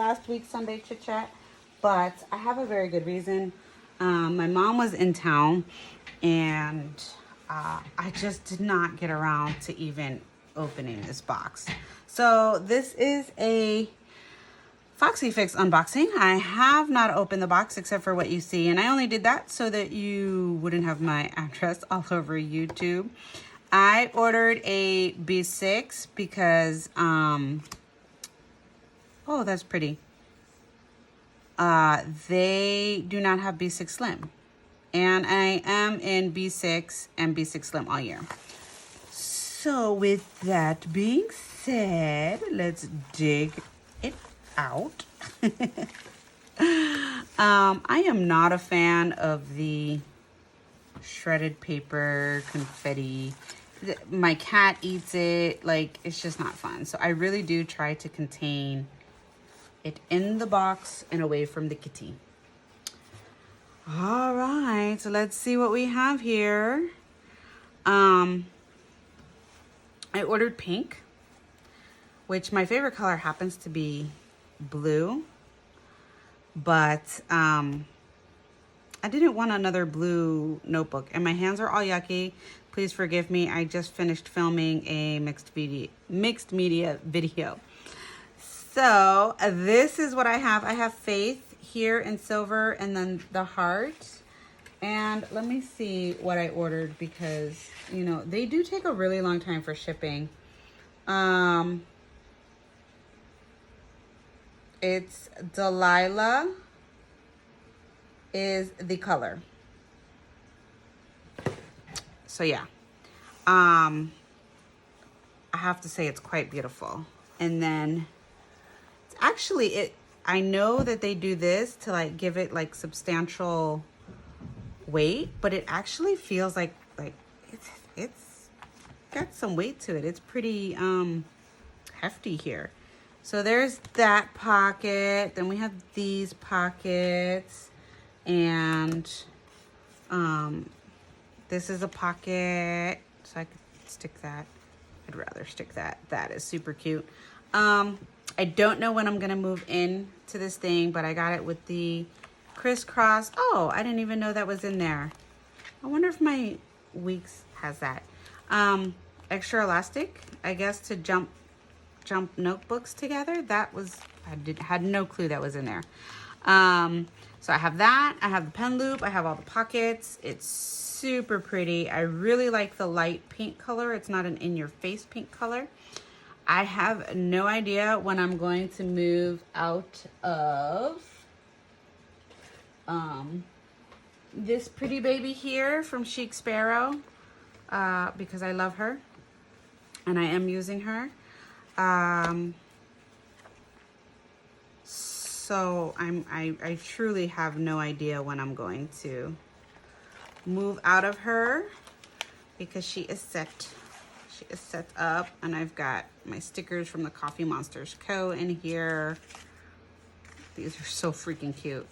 last week's Sunday Chit Chat, but I have a very good reason. My mom was in town, and I just did not get around to even opening this box. So this is a Foxy Fix unboxing. I have not opened the box except for what you see, and I only did that so that you wouldn't have my address all over YouTube. I ordered a B6 because, oh, that's pretty. They do not have B6 Slim, and I am in B6 and B6 Slim all year. So with that being said, let's dig it out. I am not a fan of the shredded paper, confetti. My cat eats it. Like, it's just not fun. So I really do try to contain it in the box and away from the kitty. All right, so let's see what we have here. I ordered pink, which my favorite color happens to be blue, but I didn't want another blue notebook, and my hands are all yucky. Please forgive me. I just finished filming a mixed media video. So this is what I have. I have Faith here in silver, and then the heart. And let me see what I ordered, because, you know, they do take a really long time for shipping. It's Delilah is the color. So yeah, I have to say it's quite beautiful. And then it's actually, I know that they do this to like give it like substantial weight, but it actually feels like it's got some weight to it. It's pretty hefty here. So there's that pocket. Then we have these pockets, and this is a pocket, so I could stick that. I'd rather stick that. That is super cute. I don't know when I'm gonna move in to this thing, but I got it with the crisscross. Oh, I didn't even know that was in there. I wonder if my Weeks has that. Extra elastic, I guess, to jump notebooks together. That was, had no clue that was in there. So I have that. I have the pen loop. I have all the pockets. It's super pretty. I really like the light pink color. It's not an in-your-face pink color. I have no idea when I'm going to move out of this pretty baby here from Chic Sparrow, because I love her and I am using her. So I truly have no idea when I'm going to move out of her, because she is set up, and I've got my stickers from the Coffee Monsters Co. in here. These are so freaking cute.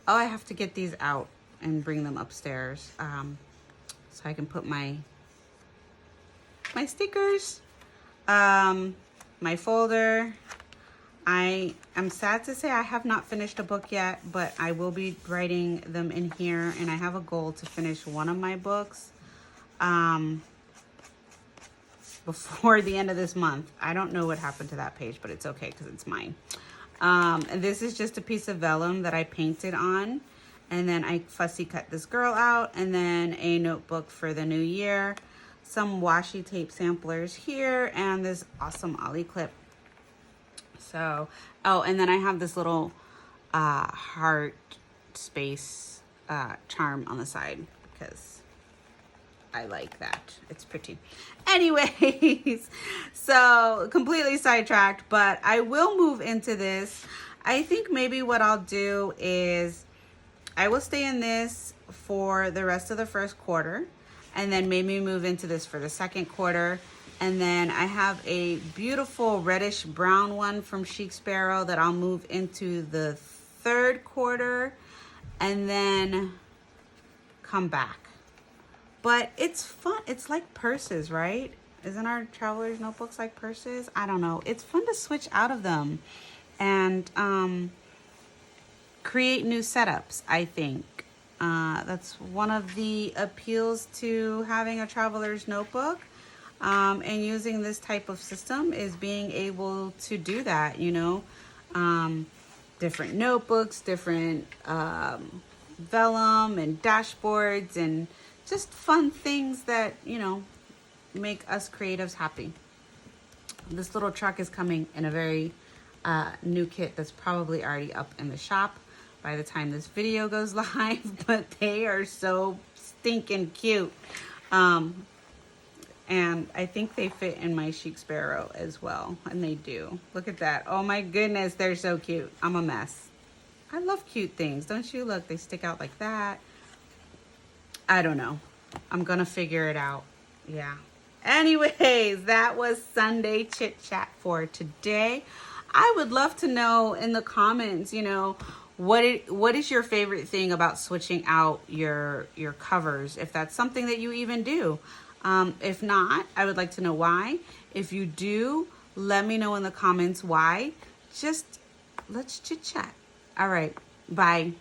Oh, I have to get these out and bring them upstairs, so I can put my stickers, my folder. I am sad to say I have not finished a book yet, but I will be writing them in here, and I have a goal to finish one of my books before the end of this month. I don't know what happened to that page, but it's okay because it's mine. And this is just a piece of vellum that I painted on, and then I fussy cut this girl out, and then a notebook for the new year, some washi tape samplers here, and this awesome ollie clip. So, oh, and then I have this little heart space charm on the side, because I like that. It's pretty. Anyways, so completely sidetracked, but I will move into this. I think maybe what I'll do is I will stay in this for the rest of the first quarter, and then maybe move into this for the second quarter. And then I have a beautiful reddish brown one from Chic Sparrow that I'll move into the third quarter, and then come back. But it's fun. It's like purses, right? Isn't our traveler's notebooks like purses? I don't know. It's fun to switch out of them. and create new setups, I think. That's one of the appeals to having a traveler's notebook, and using this type of system is being able to do that, you know. Different notebooks, different vellum and dashboards, and just fun things that, you know, make us creatives happy. This little truck is coming in a very new kit that's probably already up in the shop by the time this video goes live, but they are so stinking cute. And I think they fit in my Chic Sparrow as well, and they do. Look at that. Oh my goodness, they're so cute. I'm a mess. I love cute things, don't you? Look, they stick out like that. I don't know. I'm gonna figure it out. Yeah. Anyways, that was Sunday Chit Chat for today. I would love to know in the comments, you know, what is your favorite thing about switching out your covers, if that's something that you even do. If not, I would like to know why. If you do, let me know in the comments why. Just let's chit chat. All right, bye.